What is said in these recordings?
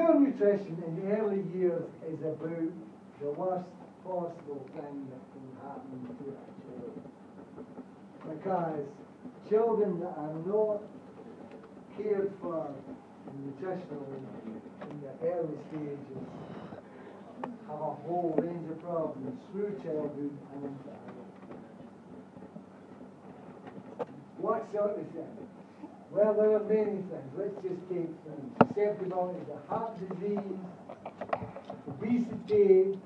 poor nutrition in the early years is about the worst possible thing that can happen to a child. Because children that are not cared for nutritionally in the early stages have a whole range of problems through childhood and into adulthood. What sort of things? Well, there are many things. Let's just take things. Susceptibility to heart disease, obesity,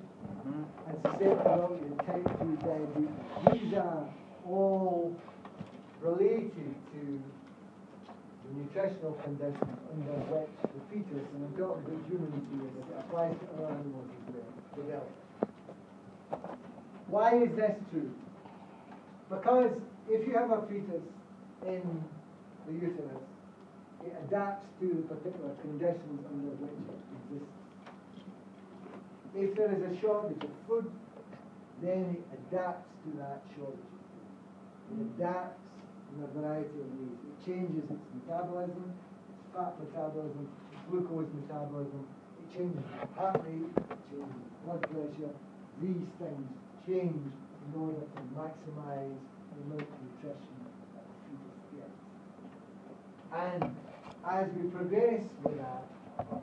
and susceptibility to type 2 diabetes. These are all related to the nutritional conditions under which the fetus, and I'm talking about humans here, but it applies to other animals as well, develop. Why is this true? Because if you have a fetus in the uterus, it adapts to the particular conditions under which it exists. If there is a shortage of food, then it adapts to that shortage. It adapts in a variety of ways. It changes its metabolism, its fat metabolism, its glucose metabolism. It changes its heart rate, it changes its blood pressure. These things change in order to maximize the amount of nutrition that the fetus gets. And as we progress with that,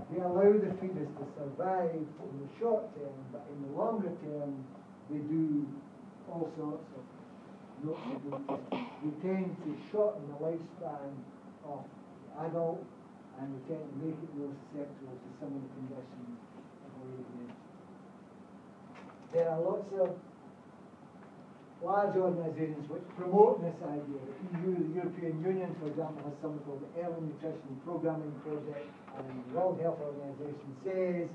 we allow the fetus to survive in the short term, but in the longer term, they do all sorts of notable things. We tend to shorten the lifespan of the adult, and we tend to make it more susceptible to some of the conditions I've already mentioned. There are lots of large organisations which promote this idea. The EU, the European Union, for example, has something called the Early Nutrition Programming Project, and the World Health Organization says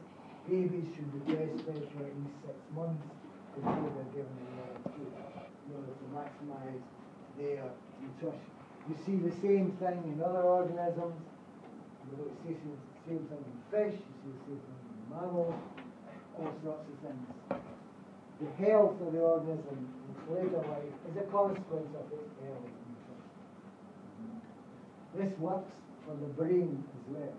babies should be breastfed for at least 6 months before they're given the food in order to maximize their nutrition. You see the same thing in other organisms. You see the same thing in fish, you see the same thing in mammals, all sorts of things. The health of the organism in later life is a consequence of its early nutrition. This works for the brain as well.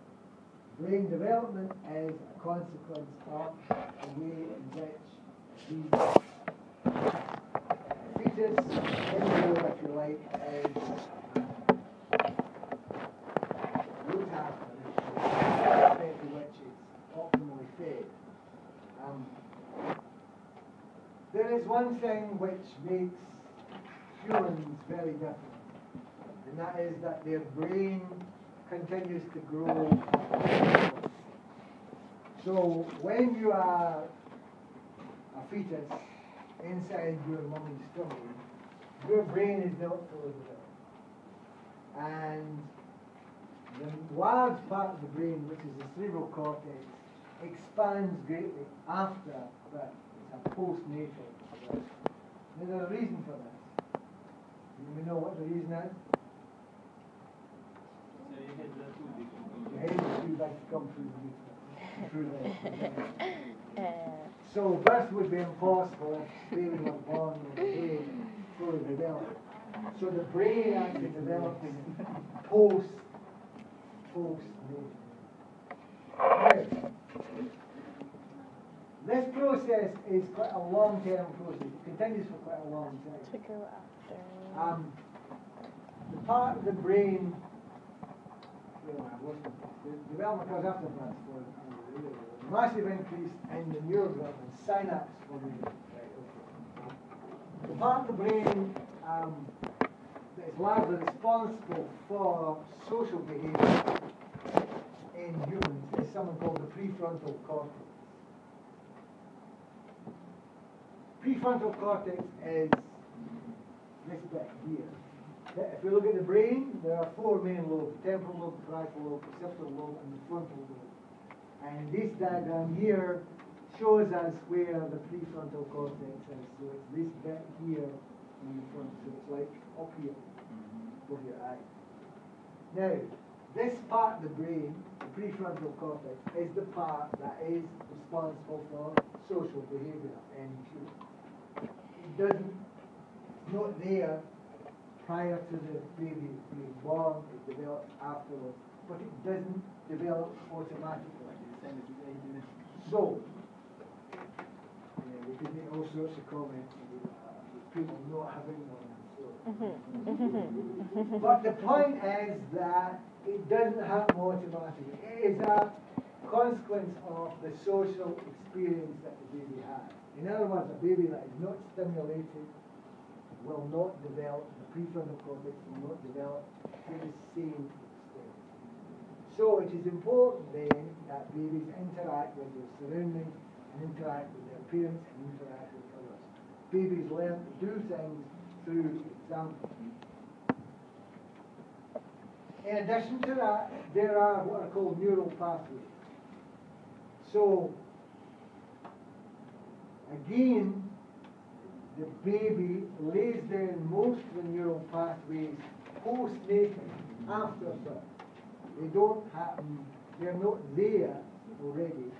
Brain development is a consequence of the way in which the fetus, embryo, if you like, is looked after, to which it's optimally fed. There is one thing which makes humans very different, and that is that their brain continues to grow. So when you are a fetus inside your mommy's tummy, your brain is not fully developed. And the large part of the brain, which is the cerebral cortex, expands greatly after birth. It's a postnatal birth. Now there's a reason for this. You know what the reason is? Your head is too big to come through the uterus. So birth would be impossible if the baby was born with the brain fully developed. So the brain actually developing post-natal. Now, this process is quite a long-term process. It continues for quite a long time. To go after. The part of the brain, the development occurs after birth for massive increase in the neural development, synapse formation. Right, okay. The part of the brain that is largely responsible for social behavior in humans is something called the prefrontal cortex. Prefrontal cortex is this bit here. If we look at the brain, there are 4 main lobes: temporal lobe, parietal lobe, occipital lobe, and the frontal lobe. And this diagram here shows us where the prefrontal cortex is. So it's this bit here in the front. So it's like up here, over your eye. Now, this part of the brain, the prefrontal cortex, is the part that is responsible for social behavior in humans. It's not there prior to the baby being born. It develops afterwards, but it doesn't develop automatically. So, we could make all sorts of comments about people not having one. So. But the point is that it doesn't happen automatically. It is a consequence of the social experience that the baby has. In other words, a baby that is not stimulated will not develop, the prefrontal cortex will not develop to the same extent. So it is important then that babies interact with their surroundings and interact with their parents and interact with others. Babies learn to do things through example. In addition to that, there are what are called neural pathways. So, again, the baby lays down most of the neural pathways post-natal, after birth. They don't happen, they're not there already,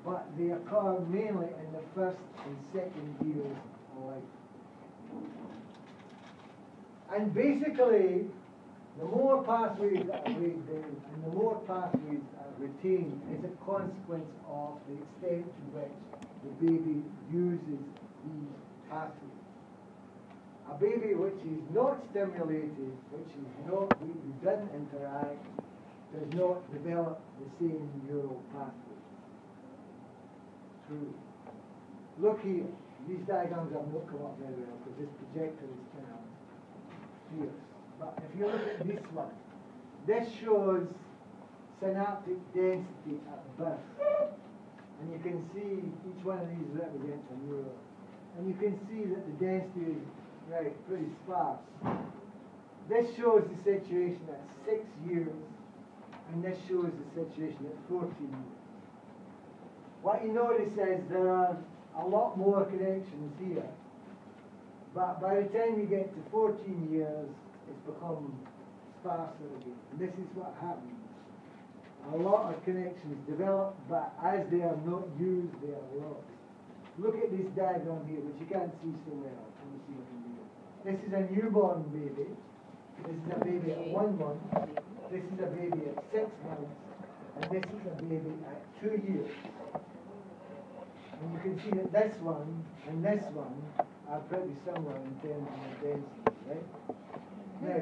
but they occur mainly in the first and second years of life. And basically, the more pathways that are laid down and the more pathways are retained is a consequence of the extent to which the baby uses these pathways. A baby which is not stimulated, which doesn't interact, does not develop the same neural pathways. True. Look here. These diagrams have not come up very well because this projector is kind of fierce. But if you look at this one, this shows synaptic density at birth. And you can see each one of these represents a neuron. And you can see that the density is pretty sparse. This shows the situation at 6 years, and this shows the situation at 14 years. What you notice is there are a lot more connections here, but by the time you get to 14 years, it's become sparser again. And this is what happens. A lot of connections develop, but as they are not used, they are lost. Look at this diagram here, which you can't see so well. Let me see what I can do. This is a newborn baby. This is a baby at 1 month. This is a baby at 6 months. And this is a baby at 2 years. And you can see that this one and this one are pretty similar in terms of density, right? Now,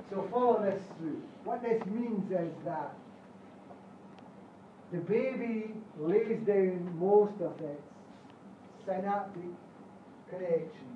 so follow this through. What this means is that the baby lays down most of its synaptic connection